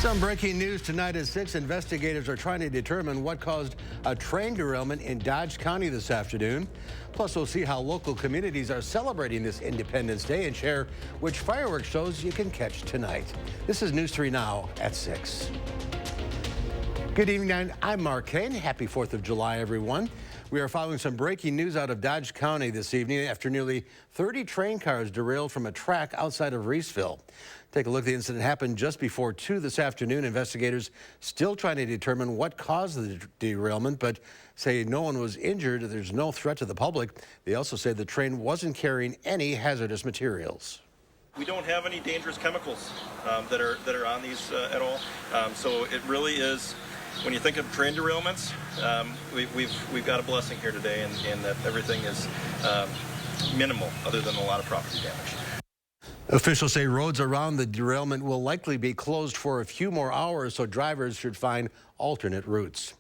Some breaking news tonight at 6. Investigators are trying to determine what caused a train derailment in Dodge County this afternoon. Plus, we'll see how local communities are celebrating this Independence Day and share which fireworks shows you can catch tonight. This is News 3 Now at 6. Good evening. I'm Mark Kane. Happy 4th of July, everyone. We are following some breaking news out of Dodge County this evening after nearly 30 train cars derailed from a track outside of Reeseville. Take a look. The incident happened just before 2 this afternoon. Investigators still trying to determine what caused the derailment, but say no one was injured. There's no threat to the public. They also say the train wasn't carrying any hazardous materials. We don't have any dangerous chemicals that are on these at all. So it really is, when you think of train derailments, we've got a blessing here today, and that everything is minimal, other than a lot of property damage. Officials say roads around the derailment will likely be closed for a few more hours, so drivers should find alternate routes.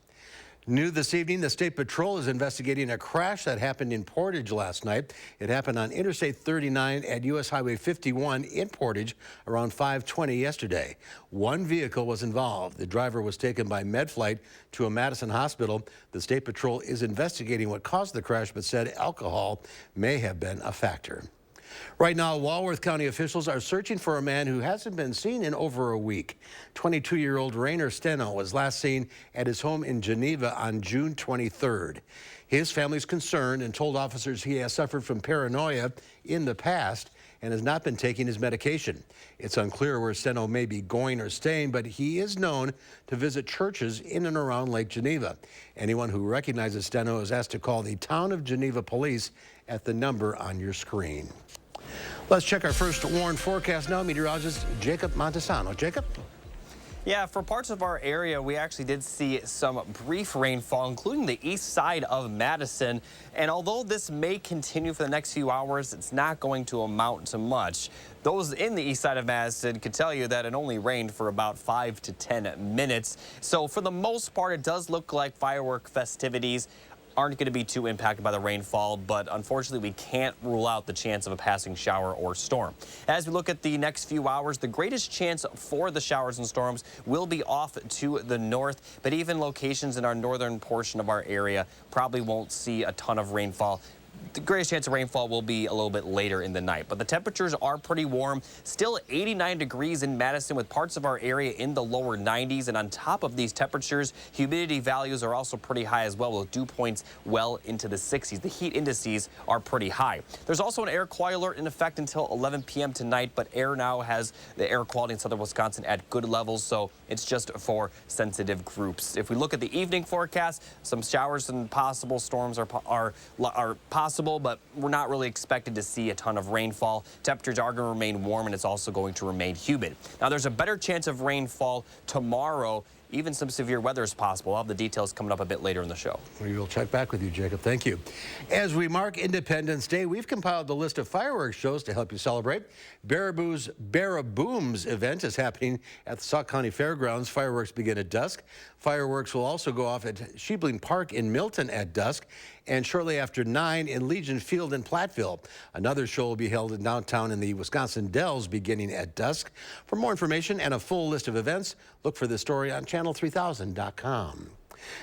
New this evening, the State Patrol is investigating a crash that happened in Portage last night. It happened on Interstate 39 at U.S. Highway 51 in Portage around 5:20 yesterday. One vehicle was involved. The driver was taken by MedFlight to a Madison hospital. The State Patrol is investigating what caused the crash, but said alcohol may have been a factor. Right now, Walworth County officials are searching for a man who hasn't been seen in over a week. 22-year-old Rainer Steno was last seen at his home in Geneva on June 23rd. His family's concerned and told officers he has suffered from paranoia in the past and has not been taking his medication. It's unclear where Steno may be going or staying, but he is known to visit churches in and around Lake Geneva. Anyone who recognizes Steno is asked to call the Town of Geneva Police at the number on your screen. Let's check our first warned forecast now. Meteorologist Jacob Montesano. Jacob? Yeah, for parts of our area, we actually did see some brief rainfall, including the east side of Madison. And although this may continue for the next few hours, it's not going to amount to much. Those in the east side of Madison could tell you that it only rained for about 5 to 10 minutes. So for the most part, it does look like firework festivities aren't going to be too impacted by the rainfall, but unfortunately we can't rule out the chance of a passing shower or storm. As we look at the next few hours, the greatest chance for the showers and storms will be off to the north, but even locations in our northern portion of our area probably won't see a ton of rainfall. The greatest chance of rainfall will be a little bit later in the night, but the temperatures are pretty warm. Still 89 degrees in Madison with parts of our area in the lower 90s. And on top of these temperatures, humidity values are also pretty high as well, with dew points well into the 60s. The heat indices are pretty high. There's also an air quality alert in effect until 11 p.m. tonight, but air now has the air quality in southern Wisconsin at good levels, so it's just for sensitive groups. If we look at the evening forecast, some showers and possible storms are possible, but we're not really expected to see a ton of rainfall. Temperatures are going to remain warm, and it's also going to remain humid. Now, there's a better chance of rainfall tomorrow. Even some severe weather is possible. I'll have the details coming up a bit later in the show. We will check back with you, Jacob. Thank you. As we mark Independence Day, we've compiled a list of fireworks shows to help you celebrate. Barabooms event is happening at the Sauk County Fairgrounds. Fireworks begin at dusk. Fireworks will also go off at Sheebling Park in Milton at dusk, and shortly after 9 in Legion Field in Platteville. Another show will be held in downtown in the Wisconsin Dells beginning at dusk. For more information and a full list of events, look for this story on channel3000.com.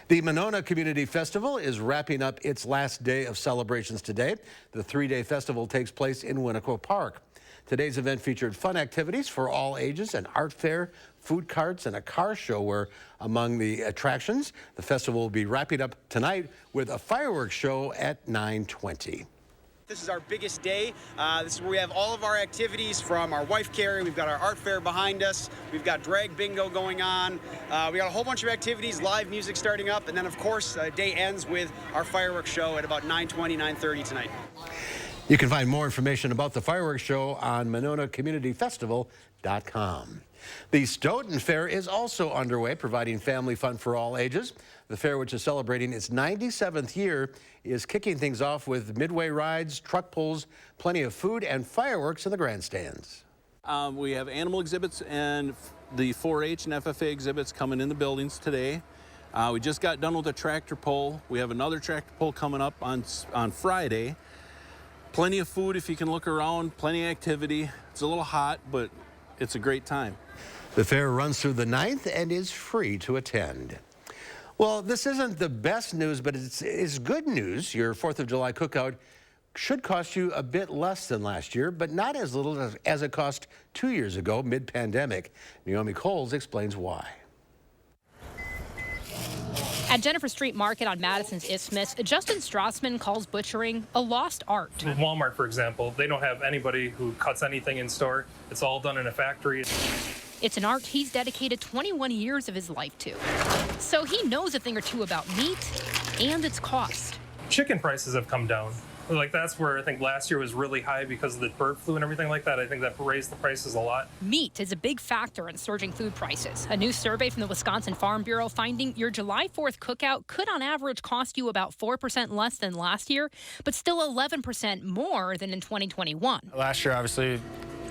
The Monona Community Festival is wrapping up its last day of celebrations today. The 3-day festival takes place in Winnequa Park. Today's event featured fun activities for all ages, an art fair, food carts, and a car show were among the attractions. The festival will be wrapping up tonight with a fireworks show at 9:20. This is our biggest day. This is where we have all of our activities from our wife carry. We've got our art fair behind us. We've got drag bingo going on. We got a whole bunch of activities, live music starting up. And then, of course, day ends with our fireworks show at about 9:20, 9:30 tonight. You can find more information about the fireworks show on MononaCommunityFestival.com. The Stoughton Fair is also underway, providing family fun for all ages. The fair, which is celebrating its 97th year, is kicking things off with midway rides, truck pulls, plenty of food, and fireworks in the grandstands. We have animal exhibits and the 4-H and FFA exhibits coming in the buildings today. We just got done with a tractor pull. We have another tractor pull coming up on Friday. Plenty of food if you can look around, plenty of activity. It's a little hot, but it's a great time. The fair runs through the 9th and is free to attend. Well, this isn't the best news, but it's good news. Your 4th of July cookout should cost you a bit less than last year, but not as little as it cost 2 years ago, mid-pandemic. Naomi Coles explains why. At Jennifer Street Market on Madison's Isthmus, Justin Strassman calls butchering a lost art. Walmart, for example, they don't have anybody who cuts anything in store. It's all done in a factory. It's an art he's dedicated 21 years of his life to. So he knows a thing or two about meat and its cost. Chicken prices have come down. Like, that's where I think last year was really high because of the bird flu and everything like that. I think that raised the prices a lot. Meat is a big factor in surging food prices. A new survey from the Wisconsin Farm Bureau finding your July 4th cookout could on average cost you about 4% less than last year, but still 11% more than in 2021. Last year, obviously,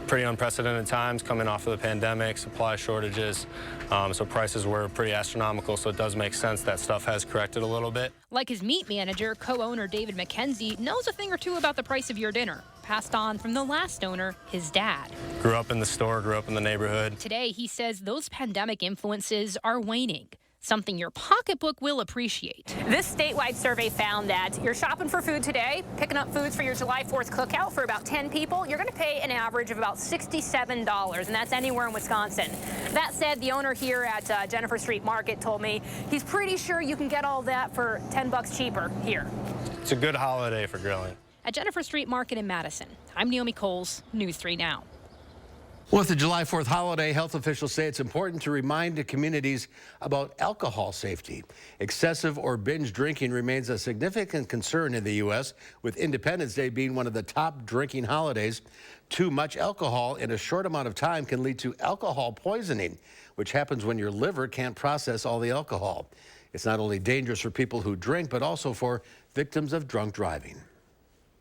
pretty unprecedented times coming off of the pandemic, supply shortages, so prices were pretty astronomical, so it does make sense that stuff has corrected a little bit. Like his meat manager, co-owner David McKenzie knows a thing or two about the price of your dinner, passed on from the last owner, his dad. Grew up in the store, grew up in the neighborhood. Today, he says those pandemic influences are waning. Something your pocketbook will appreciate. This statewide survey found that you're shopping for food today, picking up foods for your July 4th cookout for about 10 people. You're going to pay an average of about $67, and that's anywhere in Wisconsin. That said, the owner here at Jennifer Street Market told me he's pretty sure you can get all that for $10 cheaper here. It's a good holiday for grilling. At Jennifer Street Market in Madison, I'm Naomi Coles, News 3 Now. With the July 4th holiday, health officials say it's important to remind the communities about alcohol safety. Excessive or binge drinking remains a significant concern in the U.S., with Independence Day being one of the top drinking holidays. Too much alcohol in a short amount of time can lead to alcohol poisoning, which happens when your liver can't process all the alcohol. It's not only dangerous for people who drink, but also for victims of drunk driving.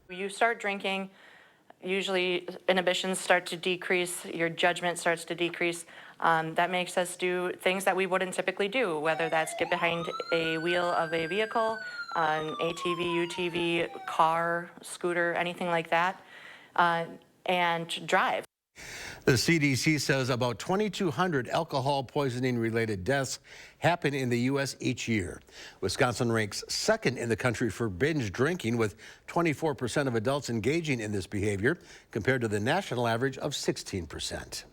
You start drinking, usually inhibitions start to decrease, your judgment starts to decrease. That makes us do things that we wouldn't typically do, whether that's get behind a wheel of a vehicle, an ATV, UTV, car, scooter, anything like that, and drive. The CDC says about 2,200 alcohol poisoning-related deaths happen in the U.S. each year. Wisconsin ranks second in the country for binge drinking, with 24% of adults engaging in this behavior, compared to the national average of 16%.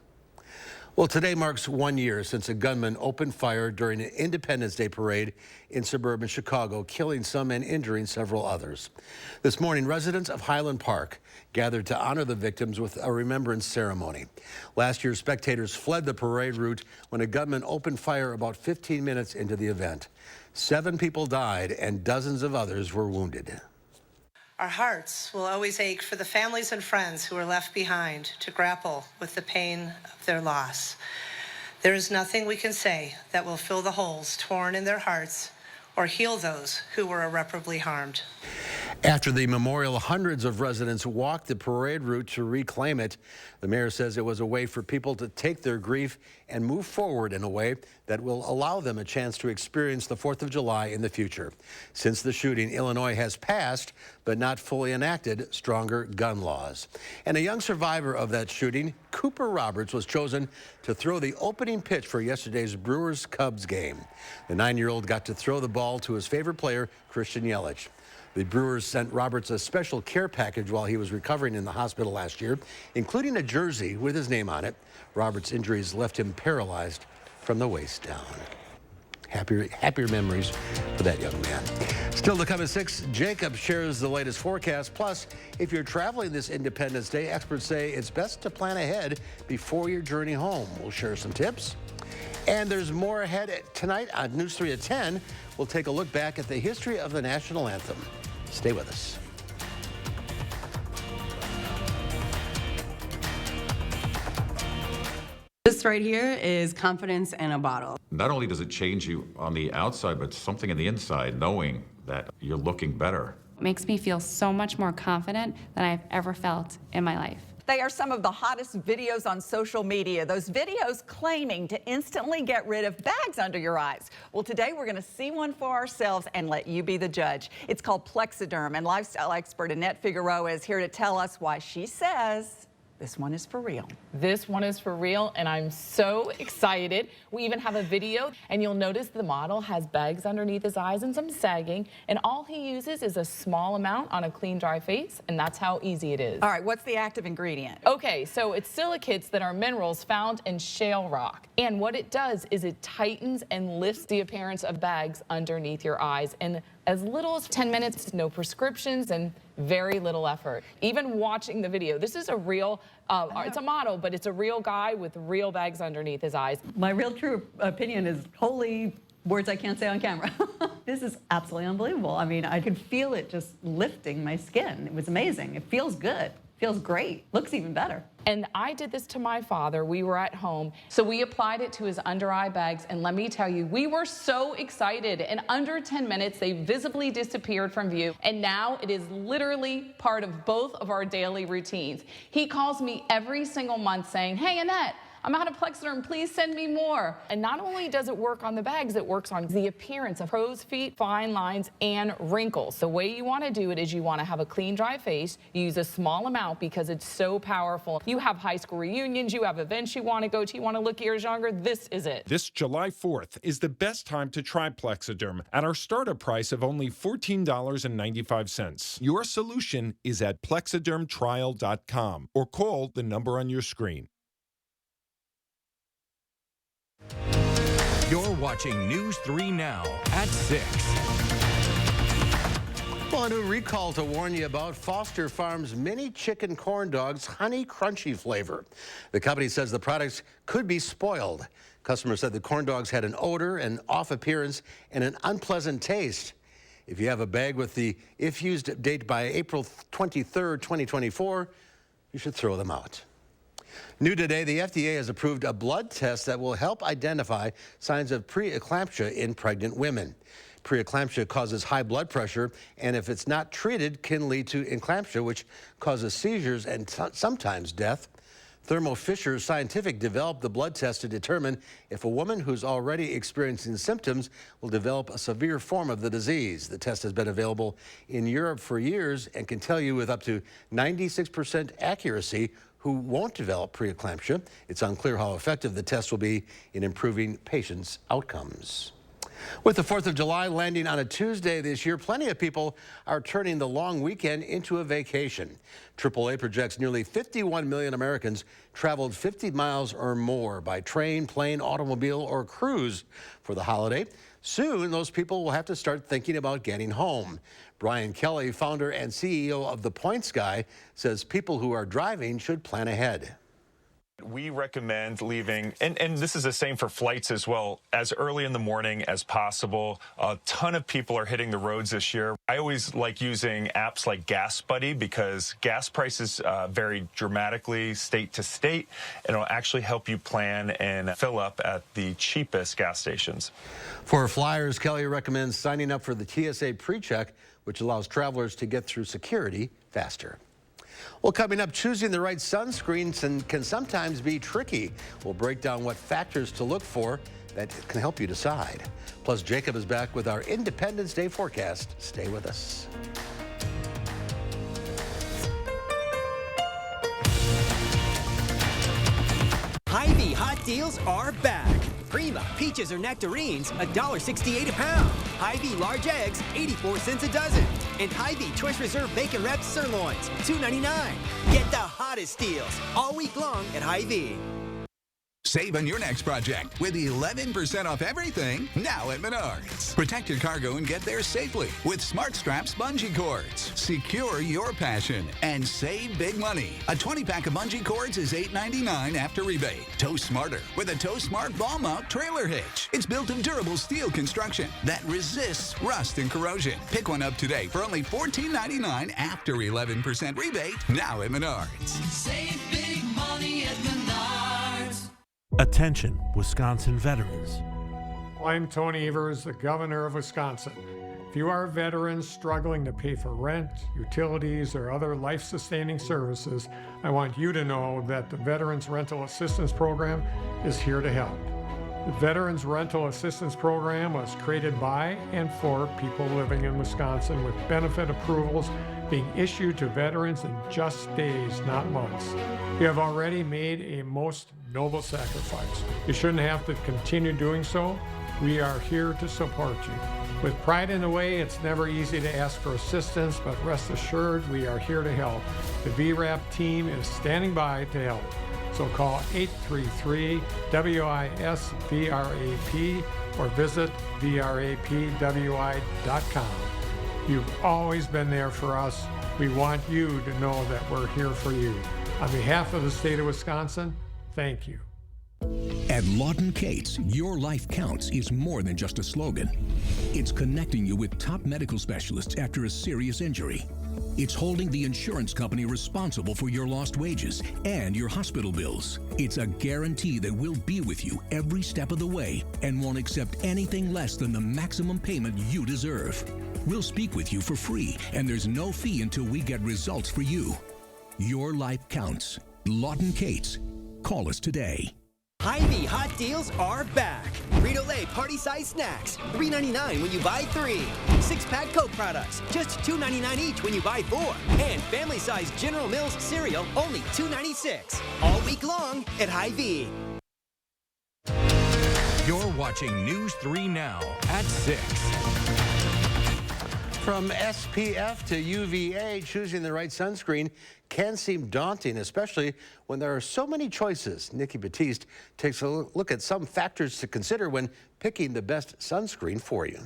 Well, today marks 1 year since a gunman opened fire during an Independence Day parade in suburban Chicago, killing some and injuring several others. This morning, residents of Highland Park gathered to honor the victims with a remembrance ceremony. Last year, spectators fled the parade route when a gunman opened fire about 15 minutes into the event. 7 people died and dozens of others were wounded. Our hearts will always ache for the families and friends who were left behind to grapple with the pain of their loss. There is nothing we can say that will fill the holes torn in their hearts or heal those who were irreparably harmed. After the memorial, hundreds of residents walked the parade route to reclaim it. The mayor says it was a way for people to take their grief and move forward in a way that will allow them a chance to experience the 4th of July in the future. Since the shooting, Illinois has passed, but not fully enacted, stronger gun laws. And a young survivor of that shooting, Cooper Roberts, was chosen to throw the opening pitch for yesterday's Brewers-Cubs game. The 9-year-old got to throw the ball to his favorite player, Christian Yelich. The Brewers sent Roberts a special care package while he was recovering in the hospital last year, including a jersey with his name on it. Roberts' injuries left him paralyzed from the waist down. Happier memories for that young man. Still to come at 6, Jacob shares the latest forecast. Plus, if you're traveling this Independence Day, experts say it's best to plan ahead before your journey home. We'll share some tips. And there's more ahead tonight on News 3 at 10. We'll take a look back at the history of the national anthem. Stay with us. This right here is confidence in a bottle. Not only does it change you on the outside, but something in the inside, knowing that you're looking better. It makes me feel so much more confident than I've ever felt in my life. They are some of the hottest videos on social media. Those videos claiming to instantly get rid of bags under your eyes. Well, today we're going to see one for ourselves and let you be the judge. It's called Plexiderm, and lifestyle expert Annette Figueroa is here to tell us why she says This one is for real. This one is for real, and I'm so excited. We even have a video, and you'll notice the model has bags underneath his eyes and some sagging, and all he uses is a small amount on a clean, dry face, and that's how easy it is. All right, what's the active ingredient? Okay, so it's silicates that are minerals found in shale rock, and what it does is it tightens and lifts the appearance of bags underneath your eyes, and as little as 10 minutes, no prescriptions, and very little effort. Even watching the video, this is a real, it's a model, but it's a real guy with real bags underneath his eyes. My real true opinion is holy words I can't say on camera. This is absolutely unbelievable. I mean, I could feel it just lifting my skin. It was amazing. It feels good. Feels great. Looks even better. And I did this to my father. We were at home, so we applied it to his under eye bags, and let me tell you, we were so excited. In under 10 minutes, they visibly disappeared from view, and now it is literally part of both of our daily routines. He calls me every single month saying, "Hey, Annette, I'm out of Plexiderm, please send me more." And not only does it work on the bags, it works on the appearance of crow's feet, fine lines, and wrinkles. The way you want to do it is you want to have a clean, dry face. You use a small amount because it's so powerful. You have high school reunions, you have events you want to go to, you want to look years younger, this is it. This July 4th is the best time to try Plexiderm at our startup price of only $14.95. Your solution is at plexidermtrial.com or call the number on your screen. You're watching News 3 Now at 6. Well, a new recall to warn you about Foster Farms mini chicken corn dogs honey crunchy flavor. The company says the products could be spoiled. Customers said the corn dogs had an odor, an off appearance, and an unpleasant taste. If you have a bag with the if used date by April 23rd, 2024, you should throw them out. New today, the FDA has approved a blood test that will help identify signs of preeclampsia in pregnant women. Preeclampsia causes high blood pressure, and if it's not treated, can lead to eclampsia, which causes seizures and sometimes death. Thermo Fisher Scientific developed the blood test to determine if a woman who's already experiencing symptoms will develop a severe form of the disease. The test has been available in Europe for years and can tell you with up to 96% accuracy who won't develop preeclampsia. It's unclear how effective the test will be in improving patients' outcomes. With the 4th of July landing on a Tuesday this year, plenty of people are turning the long weekend into a vacation. AAA projects nearly 51 million Americans traveled 50 miles or more by train, plane, automobile, or cruise for the holiday. Soon, those people will have to start thinking about getting home. Brian Kelly, founder and CEO of The Points Guy, says people who are driving should plan ahead. We recommend leaving, and this is the same for flights as well, as early in the morning as possible. A ton of people are hitting the roads this year. I always like using apps like Gas Buddy because gas prices vary dramatically state to state, and it'll actually help you plan and fill up at the cheapest gas stations. For flyers, Kelly recommends signing up for the TSA PreCheck, which allows travelers to get through security faster. Well, coming up, choosing the right sunscreen can sometimes be tricky. We'll break down what factors to look for that can help you decide. Plus, Jacob is back with our Independence Day forecast. Stay with us. Hy-Vee hot deals are back. Prima peaches or nectarines, $1.68 a pound. Hy-Vee large eggs, 84 cents a dozen. And Hy-Vee Choice Reserve Bacon Wrapped Sirloins, $2.99. Get the hottest deals all week long at Hy-Vee. Save on your next project with 11% off everything now at Menards. Protect your cargo and get there safely with Smart Straps bungee cords. Secure your passion and save big money. A 20-pack of bungee cords is $8.99 after rebate. Tow smarter with a Tow Smart ball mount trailer hitch. It's built of durable steel construction that resists rust and corrosion. Pick one up today for only $14.99 after 11% rebate now at Menards. Save big money at Menards. Attention, Wisconsin veterans. I'm Tony Evers, the governor of Wisconsin. If you are veterans struggling to pay for rent, utilities, or other life-sustaining services, I want you to know that the Veterans Rental Assistance Program is here to help. The Veterans Rental Assistance Program was created by and for people living in Wisconsin with benefit approvals being issued to veterans in just days, not months. You have already made a most noble sacrifice. You shouldn't have to continue doing so. We are here to support you. With pride in the way, it's never easy to ask for assistance, but rest assured we are here to help. The VRAP team is standing by to help. So call 833-WISC-VRAP or visit VRAPWI.com. You've always been there for us. We want you to know that we're here for you. On behalf of the state of Wisconsin, thank you. At Lawton Cates, your life counts is more than just a slogan. It's connecting you with top medical specialists after a serious injury. It's holding the insurance company responsible for your lost wages and your hospital bills. It's a guarantee that we'll be with you every step of the way and won't accept anything less than the maximum payment you deserve. We'll speak with you for free, and there's no fee until we get results for you. Your life counts. Lawton Cates. Call us today. Hy-Vee hot deals are back. Frito-Lay party-size snacks, $3.99 when you buy 3. 6-pack Coke products, just $2.99 each when you buy 4. And family-size General Mills cereal, only $2.96. All week long at Hy-Vee. You're watching News 3 Now at 6. From SPF to UVA, choosing the right sunscreen can seem daunting, especially when there are so many choices. Nikki Batiste takes a look at some factors to consider when picking the best sunscreen for you.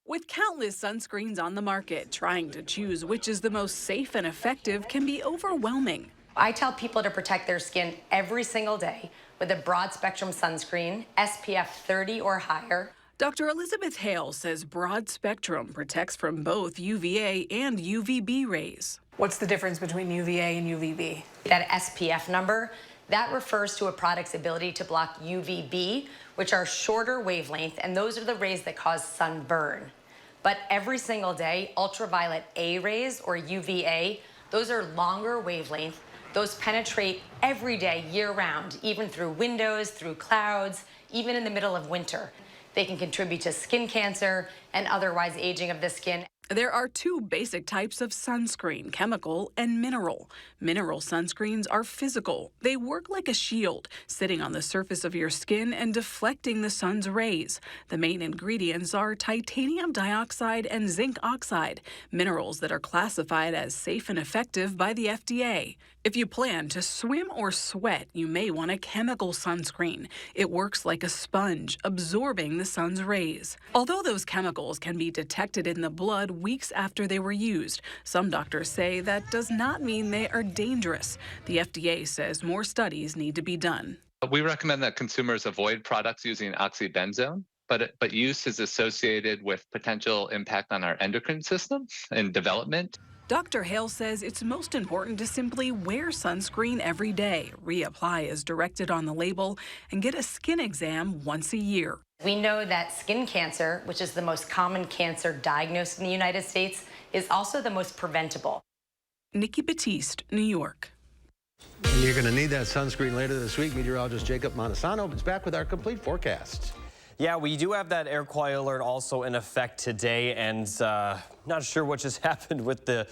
With countless sunscreens on the market, trying to choose which is the most safe and effective can be overwhelming. I tell people to protect their skin every single day with a broad spectrum sunscreen, SPF 30 or higher. Dr. Elizabeth Hale says broad spectrum protects from both UVA and UVB rays. What's the difference between UVA and UVB? That SPF number, that refers to a product's ability to block UVB, which are shorter wavelength, and those are the rays that cause sunburn. But every single day, ultraviolet A rays, or UVA, those are longer wavelength. Those penetrate every day, year-round, even through windows, through clouds, even in the middle of winter. They can contribute to skin cancer and otherwise aging of the skin. There are two basic types of sunscreen, chemical and mineral. Mineral sunscreens are physical. They work like a shield, sitting on the surface of your skin and deflecting the sun's rays. The main ingredients are titanium dioxide and zinc oxide, minerals that are classified as safe and effective by the FDA. If you plan to swim or sweat, you may want a chemical sunscreen. It works like a sponge, absorbing the sun's rays. Although those chemicals can be detected in the blood weeks after they were used, some doctors say that does not mean they are dangerous. The FDA says more studies need to be done. We recommend that consumers avoid products using oxybenzone, but use is associated with potential impact on our endocrine system and development. Dr. Hale says it's most important to simply wear sunscreen every day, reapply as directed on the label, and get a skin exam once a year. We know that skin cancer, which is the most common cancer diagnosed in the United States, is also the most preventable. Nikki Batiste, New York. And you're going to need that sunscreen later this week. Meteorologist Jacob Montesano is back with our complete forecast. Yeah, we do have that air quality alert also in effect today, and not sure what just happened with the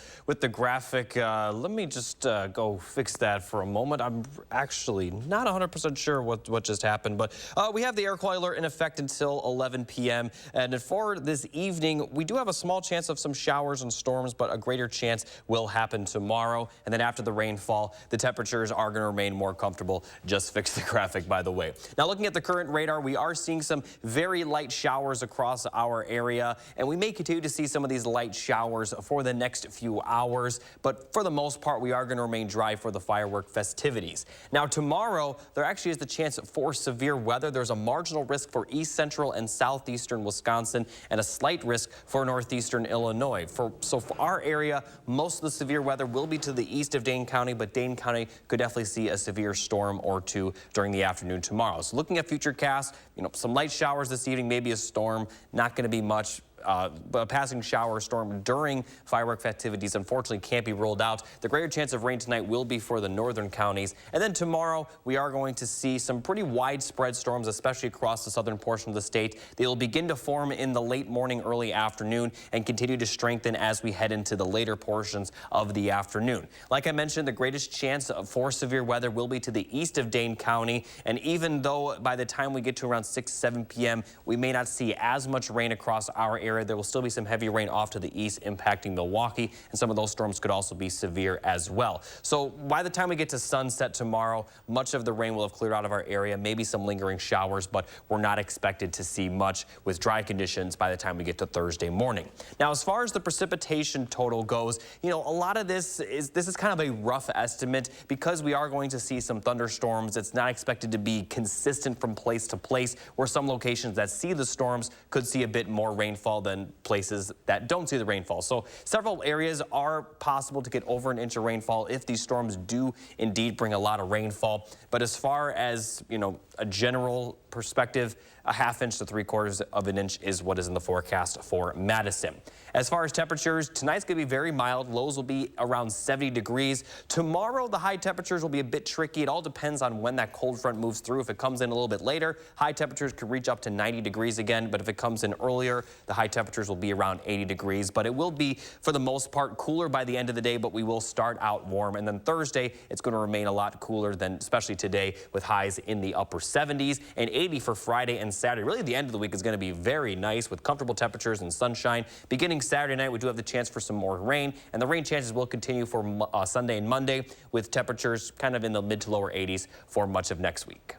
graphic. Let me just go fix that for a moment. I'm actually not 100% sure what just happened, but we have the air quality alert in effect until 11 p.m. And for this evening, we do have a small chance of some showers and storms, but a greater chance will happen tomorrow. And then after the rainfall, the temperatures are going to remain more comfortable. Just fix the graphic, by the way. Now, looking at the current radar, we are seeing some very light showers across our area, and we may continue to see some of these light showers for the next few hours, but for the most part, we are going to remain dry for the firework festivities. Now, tomorrow, there actually is the chance for severe weather. There's a marginal risk for east central and southeastern Wisconsin and a slight risk for northeastern Illinois. So for our area, most of the severe weather will be to the east of Dane County, but Dane County could definitely see a severe storm or two during the afternoon tomorrow. So looking at future casts, some light showers this evening, maybe a storm, not going to be much. a passing shower storm during firework festivities unfortunately can't be ruled out. The greater chance of rain tonight will be for the northern counties. And then tomorrow, we are going to see some pretty widespread storms, especially across the southern portion of the state. They will begin to form in the late morning, early afternoon, and continue to strengthen as we head into the later portions of the afternoon. Like I mentioned, the greatest chance for severe weather will be to the east of Dane County. And even though by the time we get to around 6, 7 p.m., we may not see as much rain across our area, there will still be some heavy rain off to the east impacting Milwaukee, and some of those storms could also be severe as well. So by the time we get to sunset tomorrow, much of the rain will have cleared out of our area, maybe some lingering showers, but we're not expected to see much with dry conditions by the time we get to Thursday morning. Now, as far as the precipitation total goes, you know, a lot of this is kind of a rough estimate because we are going to see some thunderstorms. It's not expected to be consistent from place to place, where some locations that see the storms could see a bit more rainfall than places that don't see the rainfall. So several areas are possible to get over an inch of rainfall if these storms do indeed bring a lot of rainfall. But as far as, you know, a general perspective, a ½ inch to 3/4 of an inch is what is in the forecast for Madison. As far as temperatures, tonight's going to be very mild. Lows will be around 70 degrees. Tomorrow, the high temperatures will be a bit tricky. It all depends on when that cold front moves through. If it comes in a little bit later, high temperatures could reach up to 90 degrees again. But if it comes in earlier, the high temperatures will be around 80 degrees. But it will be, for the most part, cooler by the end of the day, but we will start out warm. And then Thursday, it's going to remain a lot cooler than especially today, with highs in the upper 70s and 80 for Friday and Saturday. Really, the end of the week is going to be very nice with comfortable temperatures and sunshine. Beginning Saturday night, we do have the chance for some more rain, and the rain chances will continue for Sunday and Monday, with temperatures kind of in the mid to lower 80s for much of next week.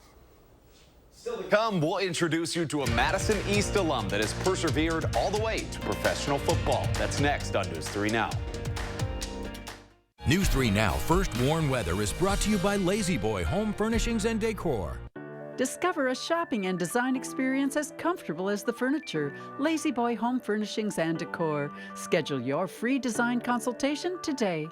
Still to come, we'll introduce you to a Madison East alum that has persevered all the way to professional football. That's next on News 3 Now. News 3 Now First Warn Weather is brought to you by Lazy Boy Home Furnishings and Decor. Discover a shopping and design experience as comfortable as the furniture. Lazy Boy Home Furnishings and Decor. Schedule your free design consultation today.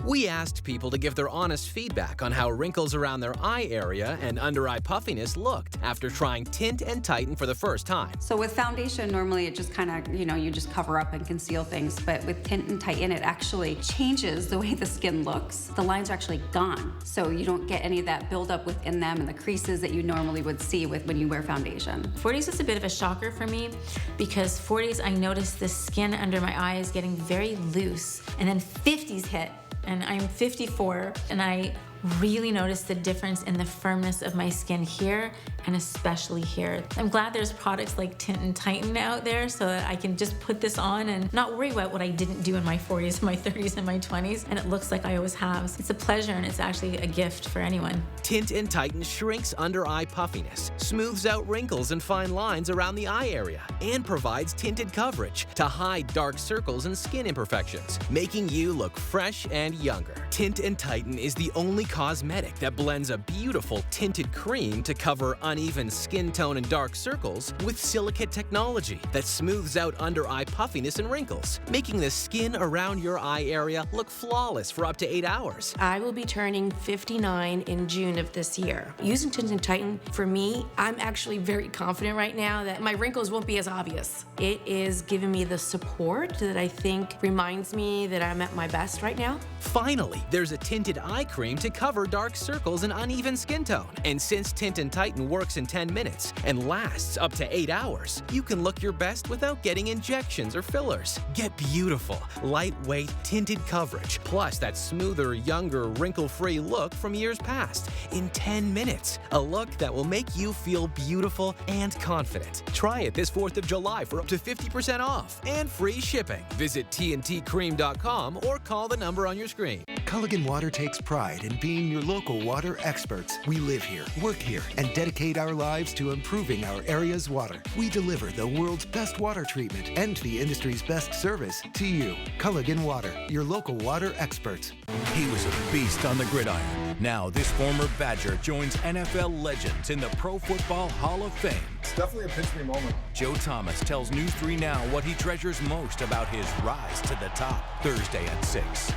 We asked people to give their honest feedback on how wrinkles around their eye area and under-eye puffiness looked after trying Tint and Tighten for the first time. So with foundation, normally it just kind of, you just cover up and conceal things. But with Tint and Tighten, it actually changes the way the skin looks. The lines are actually gone. So you don't get any of that buildup within them and the creases that you normally would see when you wear foundation. 40s is a bit of a shocker for me because 40s, I noticed the skin under my eye is getting very loose. And then 50s hit. And I'm 54, and I really noticed the difference in the firmness of my skin here, and especially here. I'm glad there's products like Tint and Tighten out there so that I can just put this on and not worry about what I didn't do in my 40s, my 30s, and my 20s, and it looks like I always have. It's a pleasure, and it's actually a gift for anyone. Tint and Tighten shrinks under-eye puffiness, smooths out wrinkles and fine lines around the eye area, and provides tinted coverage to hide dark circles and skin imperfections, making you look fresh and younger. Tint and Tighten is the only cosmetic that blends a beautiful tinted cream to cover uneven skin tone and dark circles with silicate technology that smooths out under-eye puffiness and wrinkles, making the skin around your eye area look flawless for up to 8 hours. I will be turning 59 in June of this year. Using Tint and Tighten, for me, I'm actually very confident right now that my wrinkles won't be as obvious. It is giving me the support that I think reminds me that I'm at my best right now. Finally, there's a tinted eye cream to cover dark circles and uneven skin tone. And since Tint and Tighten works in 10 minutes and lasts up to 8 hours, you can look your best without getting injections or fillers. Get beautiful, lightweight, tinted coverage, plus that smoother, younger, wrinkle-free look from years past in 10 minutes. A look that will make you feel beautiful and confident. Try it this 4th of July for up to 50% off and free shipping. Visit tntcream.com or call the number on your screen. Culligan Water takes pride in being your local water experts. We live here, work here, and dedicate our lives to improving our area's water. We deliver the world's best water treatment and the industry's best service to you. Culligan Water, your local water experts. He was a beast on the gridiron. Now this former Badger joins NFL legends in the Pro Football Hall of Fame. It's definitely a pinch me moment. Joe Thomas tells News 3 Now what he treasures most about his rise to the top. Thursday at 6.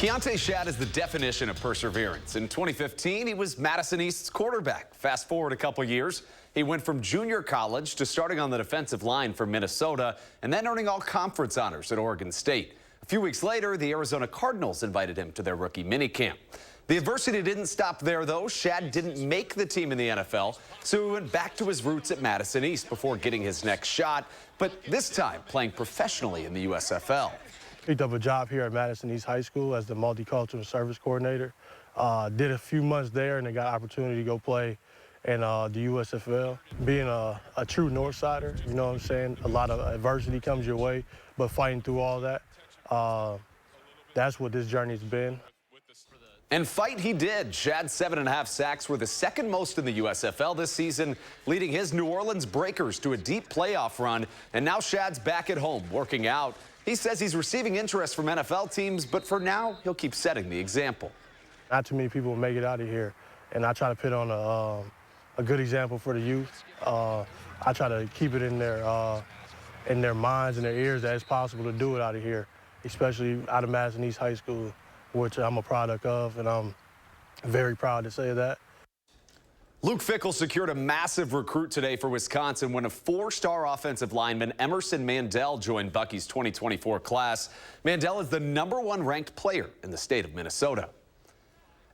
Keontae Shad is the definition of perseverance. In 2015, he was Madison East's quarterback. Fast forward a couple years, he went from junior college to starting on the defensive line for Minnesota and then earning all conference honors at Oregon State. A few weeks later, the Arizona Cardinals invited him to their rookie minicamp. The adversity didn't stop there, though. Shad didn't make the team in the NFL, so he went back to his roots at Madison East before getting his next shot, but this time playing professionally in the USFL. Picked up a job here at Madison East High School as the multicultural service coordinator. Did a few months there and then got an opportunity to go play in the USFL. Being a true Northsider, you know what I'm saying? A lot of adversity comes your way, but fighting through all that, that's what this journey's been. And fight he did. Shad's 7.5 sacks were the second most in the USFL this season, leading his New Orleans Breakers to a deep playoff run. And now Shad's back at home working out. He says he's receiving interest from NFL teams, but for now, he'll keep setting the example. Not too many people make it out of here, and I try to put on a good example for the youth. I try to keep it in their minds and their ears that it's possible to do it out of here, especially out of Madison East High School, which I'm a product of, and I'm very proud to say that. Luke Fickell secured a massive recruit today for Wisconsin when a 4-star offensive lineman, Emerson Mandel, joined Bucky's 2024 class. Mandel is the #1 ranked player in the state of Minnesota.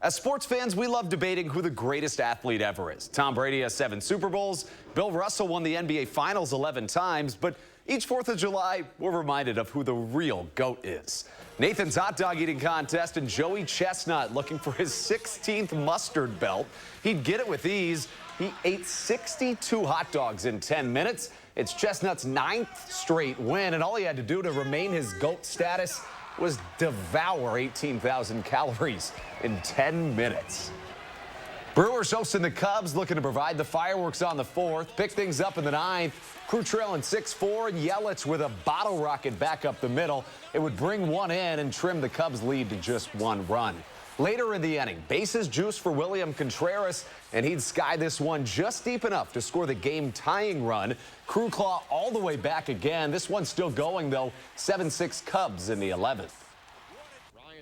As sports fans, we love debating who the greatest athlete ever is. Tom Brady has 7 Super Bowls. Bill Russell won the NBA Finals 11 times, but each 4th of July, we're reminded of who the real GOAT is. Nathan's hot dog eating contest and Joey Chestnut looking for his 16th mustard belt. He'd get it with ease. He ate 62 hot dogs in 10 minutes. It's Chestnut's 9th straight win, and all he had to do to remain his GOAT status was devour 18,000 calories in 10 minutes. Brewers hosting the Cubs, looking to provide the fireworks on the 4th. Pick things up in the 9th. Crew trailing 6-4, and Yelich with a bottle rocket back up the middle. It would bring one in and trim the Cubs' lead to just 1 run. Later in the inning, bases juice for William Contreras, and he'd sky this one just deep enough to score the game-tying run. Crew claw all the way back again. This one's still going, though. 7-6 Cubs in the 11th.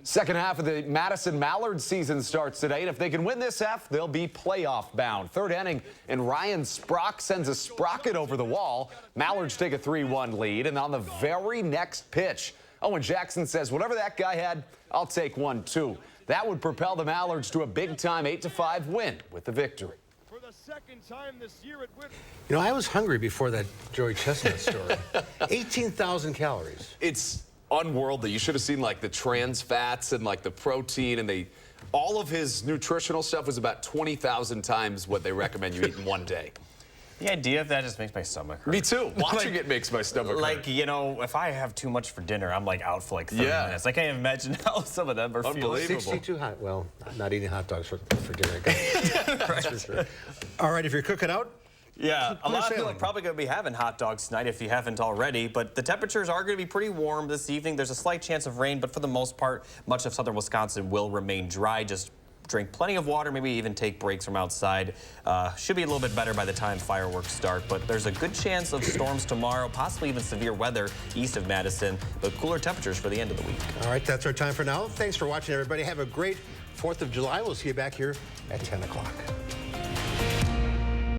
Second half of the Madison Mallard season starts today, and if they can win this half, they'll be playoff bound. 3rd inning, and Ryan Sprock sends a sprocket over the wall. Mallards take a 3-1 lead, and on the very next pitch, Owen Jackson says, whatever that guy had, I'll take one too. That would propel the Mallards to a big-time 8-5 win with the victory. For the second time this year at WISC. You know, I was hungry before that Joey Chestnut story. 18,000 calories. It's unworldly. You should have seen like the trans fats and like the protein, and all of his nutritional stuff was about 20,000 times what they recommend you eat in one day. The idea of that just makes my stomach hurt. Me too. Watching it makes my stomach hurt. Like, you know, if I have too much for dinner, I'm like out for like 30 minutes. I can't imagine how some of them are feeling. 62 hot. Well, I'm not eating hot dogs for dinner. That's for sure. All right, if you're cooking out. Yeah, a lot of people are probably going to be having hot dogs tonight if you haven't already, but the temperatures are going to be pretty warm this evening. There's a slight chance of rain, but for the most part, much of southern Wisconsin will remain dry. Just drink plenty of water, maybe even take breaks from outside. Should be a little bit better by the time fireworks start, but there's a good chance of storms tomorrow, possibly even severe weather east of Madison, but cooler temperatures for the end of the week. All right, that's our time for now. Thanks for watching, everybody. Have a great 4th of July. We'll see you back here at 10 o'clock.